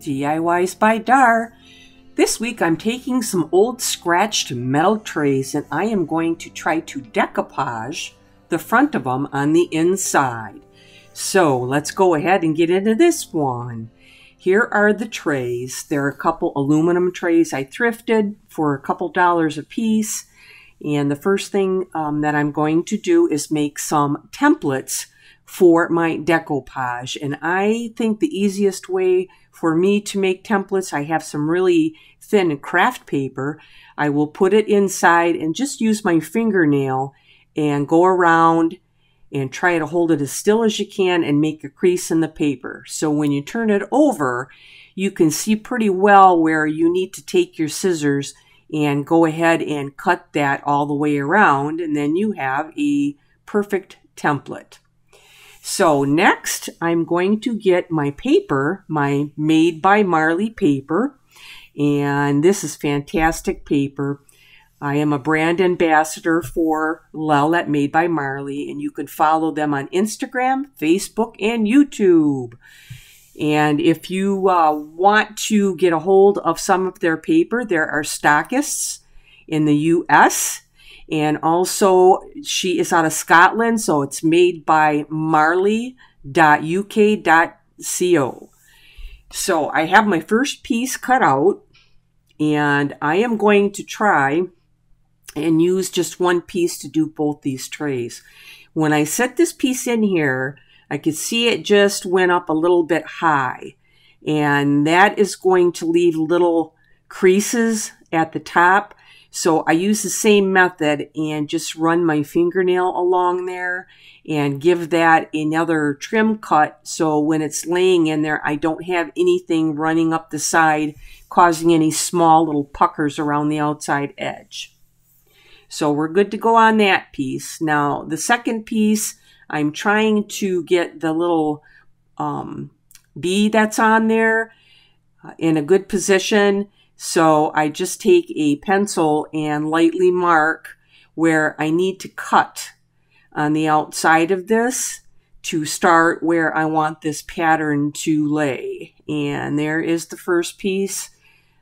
diys-by-dar. This week I'm taking some old scratched metal trays and I am going to try to decoupage the front of them on the inside. So let's go ahead and get into this one. Here are the trays. There are a couple aluminum trays I thrifted for a couple dollars a piece. And the first thing that I'm going to do is make some templates for my decoupage. And I think the easiest way for me to make templates, I have some really thin craft paper. I will put it inside and just use my fingernail and go around and try to hold it as still as you can and make a crease in the paper. So when you turn it over, you can see pretty well where you need to take your scissors and go ahead and cut that all the way around, and then you have a perfect template. So next, I'm going to get my paper, my Made by Marley paper, and this is fantastic paper. I am a brand ambassador for Belle at Made by Marley, and you can follow them on Instagram, Facebook, and YouTube. And if you want to get a hold of some of their paper, there are stockists in the US. And also, she is out of Scotland, so it's made by marley.uk.co. So I have my first piece cut out, and I am going to try and use just one piece to do both these trays. When I set this piece in here, I could see it just went up a little bit high, and that is going to leave little creases at the top. So I use the same method and just run my fingernail along there and give that another trim cut. So when it's laying in there, I don't have anything running up the side, causing any small little puckers around the outside edge. So we're good to go on that piece. Now the second piece, I'm trying to get the little bee that's on there in a good position. So I just take a pencil and lightly mark where I need to cut on the outside of this to start where I want this pattern to lay. And there is the first piece.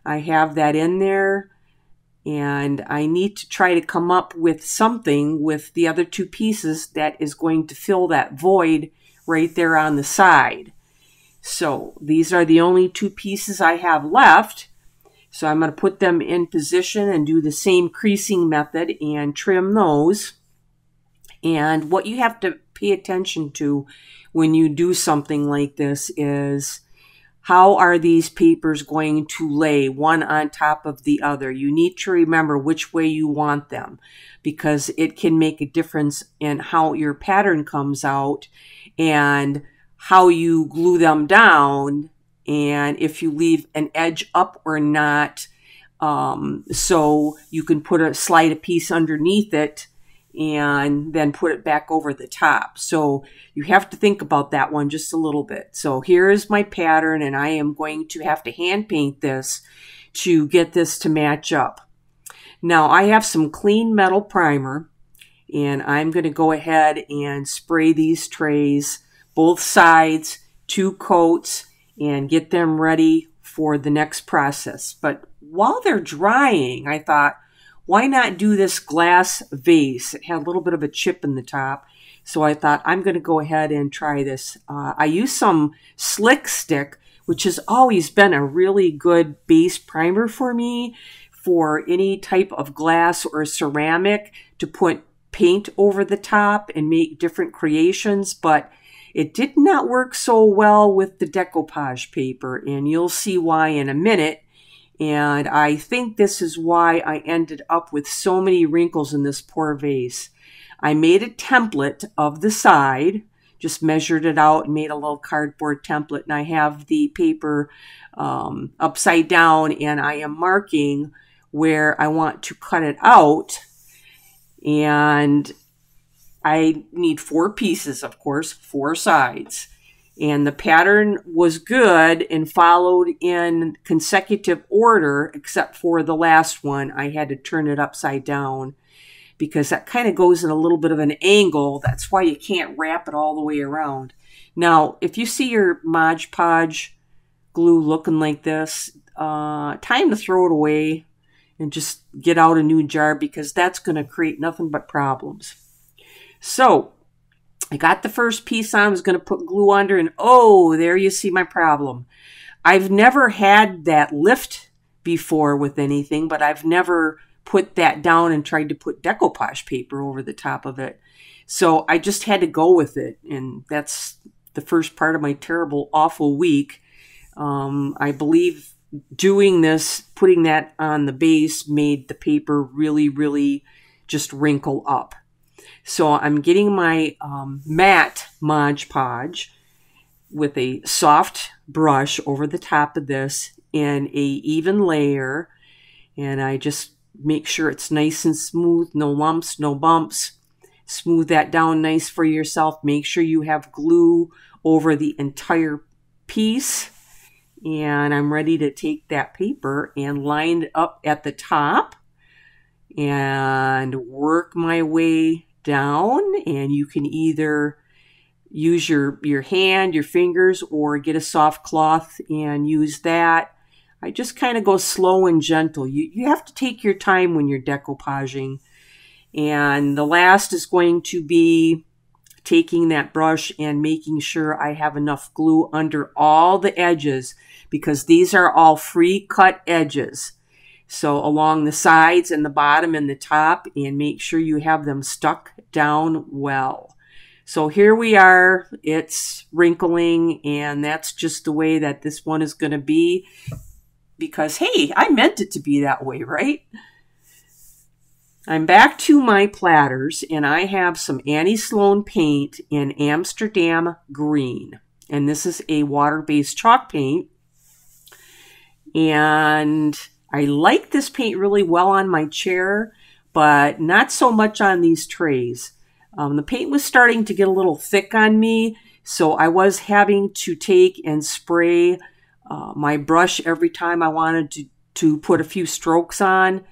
I have that in there. And I need to try to come up with something with the other two pieces that is going to fill that void right there on the side. So these are the only two pieces I have left. So I'm going to put them in position and do the same creasing method and trim those. And what you have to pay attention to when you do something like this is how are these papers going to lay one on top of the other. You need to remember which way you want them because it can make a difference in how your pattern comes out and how you glue them down, and if you leave an edge up or not, so you can slide a piece underneath it and then put it back over the top. So you have to think about that one just a little bit. So here is my pattern, and I am going to have to hand paint this to get this to match up. Now I have some clean metal primer, and I'm going to go ahead and spray these trays, both sides, 2 coats, and get them ready for the next process. But while they're drying, I thought, why not do this glass vase? It had a little bit of a chip in the top. So I thought, I'm going to go ahead and try this. I used some Slick Stick, which has always been a really good base primer for me for any type of glass or ceramic to put paint over the top and make different creations. But it did not work so well with the decoupage paper, and you'll see why in a minute. And I think this is why I ended up with so many wrinkles in this poor vase. I made a template of the side, just measured it out and made a little cardboard template. And I have the paper upside down, and I am marking where I want to cut it out. And I need 4 pieces, of course, 4 sides. And the pattern was good and followed in consecutive order, except for the last one. I had to turn it upside down because that kind of goes in a little bit of an angle. That's why you can't wrap it all the way around. Now, if you see your Mod Podge glue looking like this, time to throw it away and just get out a new jar, because that's going to create nothing but problems. So I got the first piece on. I was going to put glue under, and oh, there you see my problem. I've never had that lift before with anything, but I've never put that down and tried to put decoupage paper over the top of it. So I just had to go with it, and that's the first part of my terrible, awful week. I believe doing this, putting that on the base, made the paper really, really just wrinkle up. So I'm getting my matte Mod Podge with a soft brush over the top of this and a even layer, and I just make sure it's nice and smooth, no lumps, no bumps. Smooth that down nice for yourself. Make sure you have glue over the entire piece. And I'm ready to take that paper and line it up at the top and work my way down. And you can either use your hand, your fingers, or get a soft cloth and use that. I just kind of go slow and gentle. You have to take your time when you're decoupaging. And the last is going to be taking that brush and making sure I have enough glue under all the edges, because these are all free cut edges. So along the sides and the bottom and the top, and make sure you have them stuck down well. So here we are, it's wrinkling, and that's just the way that this one is going to be, because hey, I meant it to be that way, right? I'm back to my platters, and I have some Annie Sloan paint in Amsterdam green. And this is a water-based chalk paint. And I like this paint really well on my chair, but not so much on these trays. The paint was starting to get a little thick on me, so I was having to take and spray my brush every time I wanted to put a few strokes on,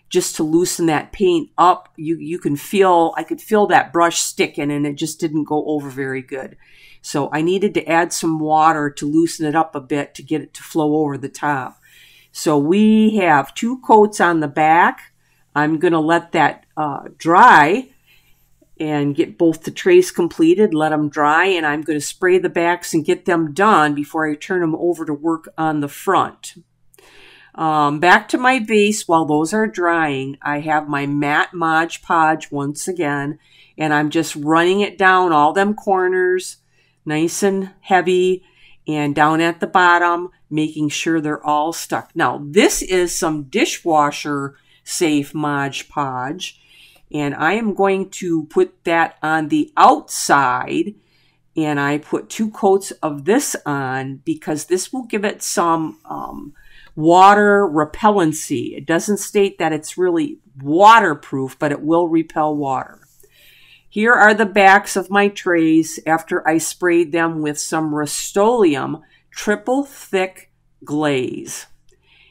just to loosen that paint up. I could feel that brush sticking, and it just didn't go over very good. So I needed to add some water to loosen it up a bit to get it to flow over the top. So we have 2 coats on the back. I'm going to let that dry and get both the trays completed, let them dry, and I'm going to spray the backs and get them done before I turn them over to work on the front. Back to my base. While those are drying, I have my matte Mod Podge once again, and I'm just running it down all them corners, nice and heavy, and down at the bottom, making sure they're all stuck. Now, this is some dishwasher safe Mod Podge, and I am going to put that on the outside, and I put 2 coats of this on because this will give it some water repellency. It doesn't state that it's really waterproof, but it will repel water. Here are the backs of my trays after I sprayed them with some Rustoleum triple thick glaze.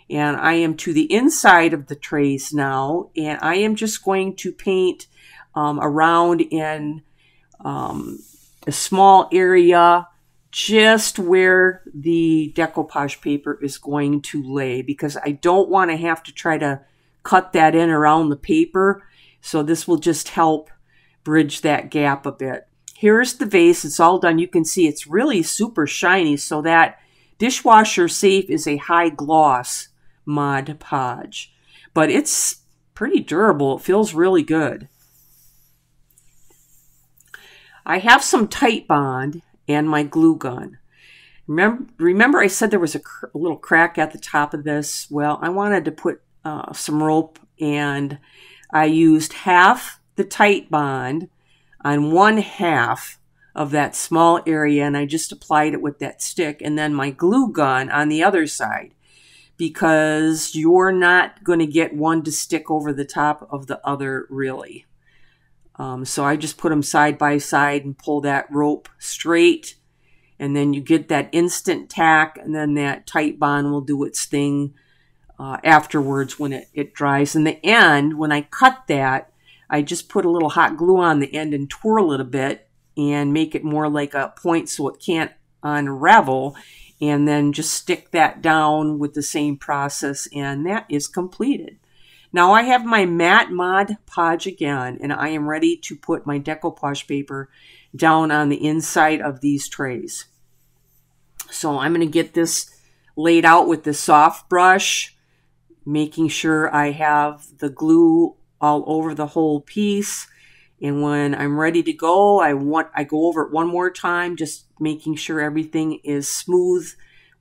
And I am to the inside of the trays now, and I am just going to paint around in a small area just where the decoupage paper is going to lay, because I don't want to have to try to cut that in around the paper. So this will just help bridge that gap a bit. Here's the vase. It's all done. You can see it's really super shiny. So that dishwasher safe is a high gloss Mod Podge, but it's pretty durable. It feels really good. I have some Tite Bond and my glue gun. Remember I said there was a little crack at the top of this? Well, I wanted to put some rope, and I used half the Tite Bond on 1/2 of that small area, and I just applied it with that stick, and then my glue gun on the other side, because you're not going to get one to stick over the top of the other, really. So I just put them side by side and pull that rope straight, and then you get that instant tack, and then that Tite Bond will do its thing afterwards when it dries. In the end, when I cut that, I just put a little hot glue on the end and twirl it a bit and make it more like a point so it can't unravel. and then just stick that down with the same process, and that is completed. Now I have my matte Mod Podge again, and I am ready to put my decoupage paper down on the inside of these trays. So I'm going to get this laid out with the soft brush, making sure I have the glue all over the whole piece. And when I'm ready to go, I go over it one more time, just making sure everything is smooth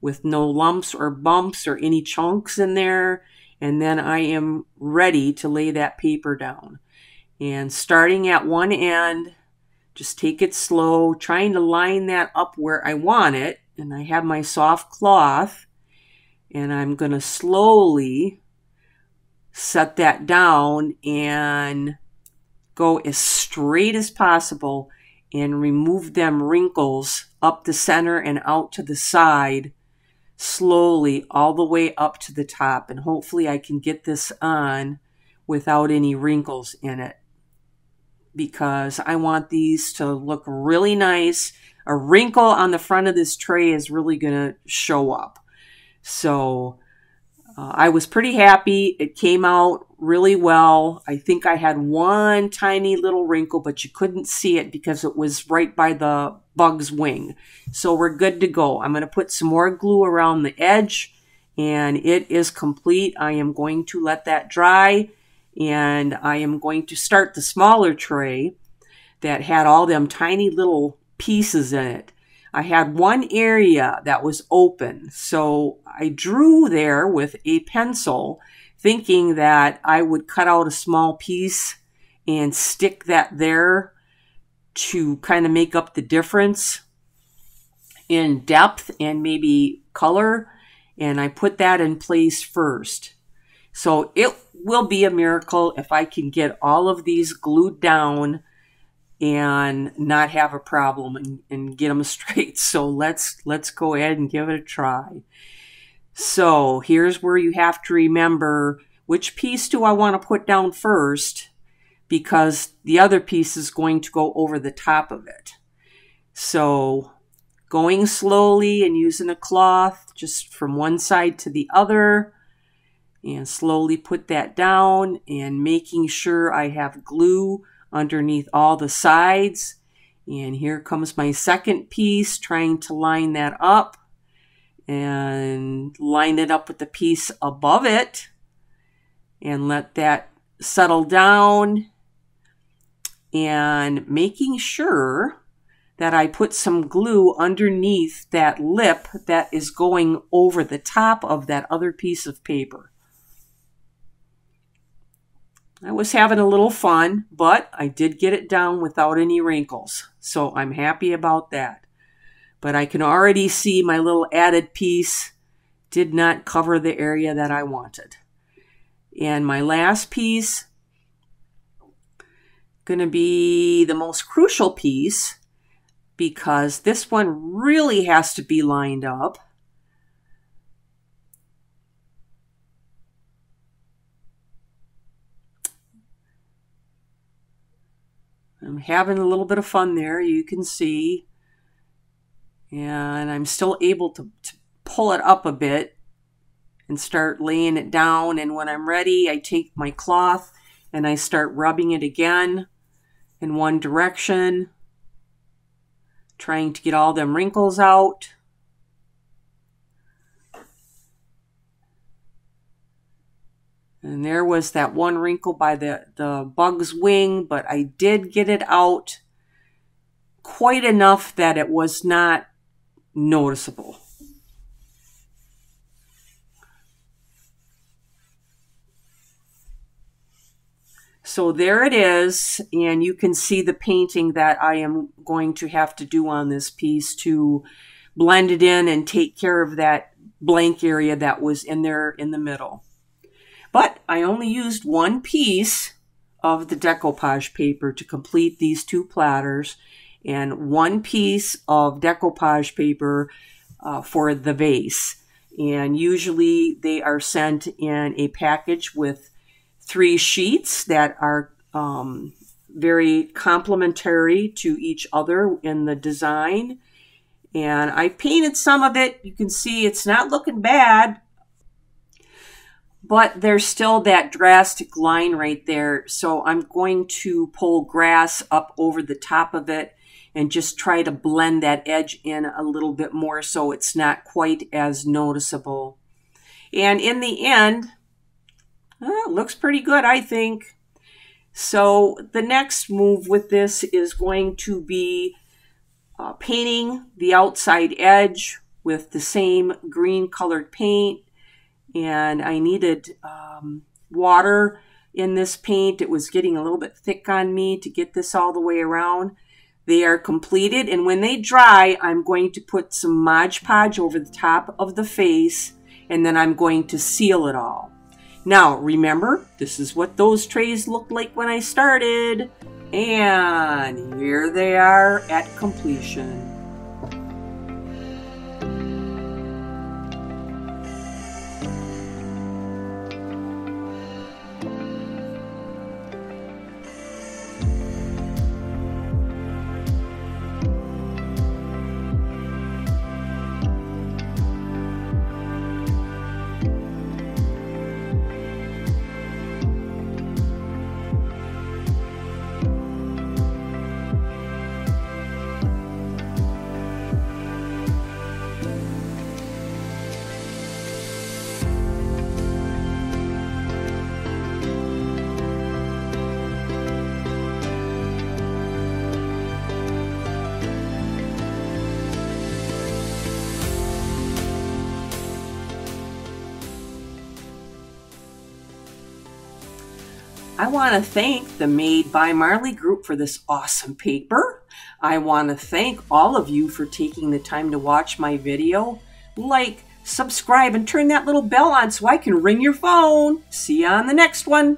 with no lumps or bumps or any chunks in there. And then I am ready to lay that paper down. And starting at one end, just take it slow, trying to line that up where I want it. And I have my soft cloth, and I'm going to slowly set that down and go as straight as possible and remove them wrinkles up the center and out to the side, slowly all the way up to the top. And hopefully I can get this on without any wrinkles in it, because I want these to look really nice. A wrinkle on the front of this tray is really going to show up. So I was pretty happy. It came out really well. I think I had one tiny little wrinkle, but you couldn't see it because it was right by the bug's wing. So we're good to go. I'm going to put some more glue around the edge, and it is complete. I am going to let that dry, and I am going to start the smaller tray that had all them tiny little pieces in it. I had one area that was open, so I drew there with a pencil, thinking that I would cut out a small piece and stick that there to kind of make up the difference in depth and maybe color, and I put that in place first. So it will be a miracle if I can get all of these glued down and not have a problem and get them straight. So let's go ahead and give it a try. So here's where you have to remember, which piece do I want to put down first, because the other piece is going to go over the top of it. So going slowly and using a cloth just from one side to the other, and slowly put that down and making sure I have glue underneath all the sides. And here comes my second piece, trying to line that up and line it up with the piece above it and let that settle down, and making sure that I put some glue underneath that lip that is going over the top of that other piece of paper. I was having a little fun, but I did get it down without any wrinkles, so I'm happy about that. But I can already see my little added piece did not cover the area that I wanted. And my last piece, going to be the most crucial piece, because this one really has to be lined up. I'm having a little bit of fun there, you can see. And I'm still able to pull it up a bit and start laying it down. And when I'm ready, I take my cloth and I start rubbing it again in one direction, trying to get all them wrinkles out. And there was that one wrinkle by the bug's wing, but I did get it out quite enough that it was not noticeable. So there it is, and you can see the painting that I am going to have to do on this piece to blend it in and take care of that blank area that was in there in the middle. But I only used one piece of the decoupage paper to complete these two platters, and one piece of decoupage paper for the vase. And usually they are sent in a package with 3 sheets that are very complementary to each other in the design. And I painted some of it. You can see it's not looking bad, but there's still that drastic line right there. So I'm going to pull grass up over the top of it and just try to blend that edge in a little bit more so it's not quite as noticeable. And in the end, it looks pretty good, I think. So the next move with this is going to be painting the outside edge with the same green colored paint. And I needed water in this paint. It was getting a little bit thick on me to get this all the way around. They are completed, and when they dry, I'm going to put some Mod Podge over the top of the face, and then I'm going to seal it all. Now, remember, this is what those trays looked like when I started, and here they are at completion. I want to thank the Made by Marley group for this awesome paper. I want to thank all of you for taking the time to watch my video. Like, subscribe, and turn that little bell on so I can ring your phone. See you on the next one.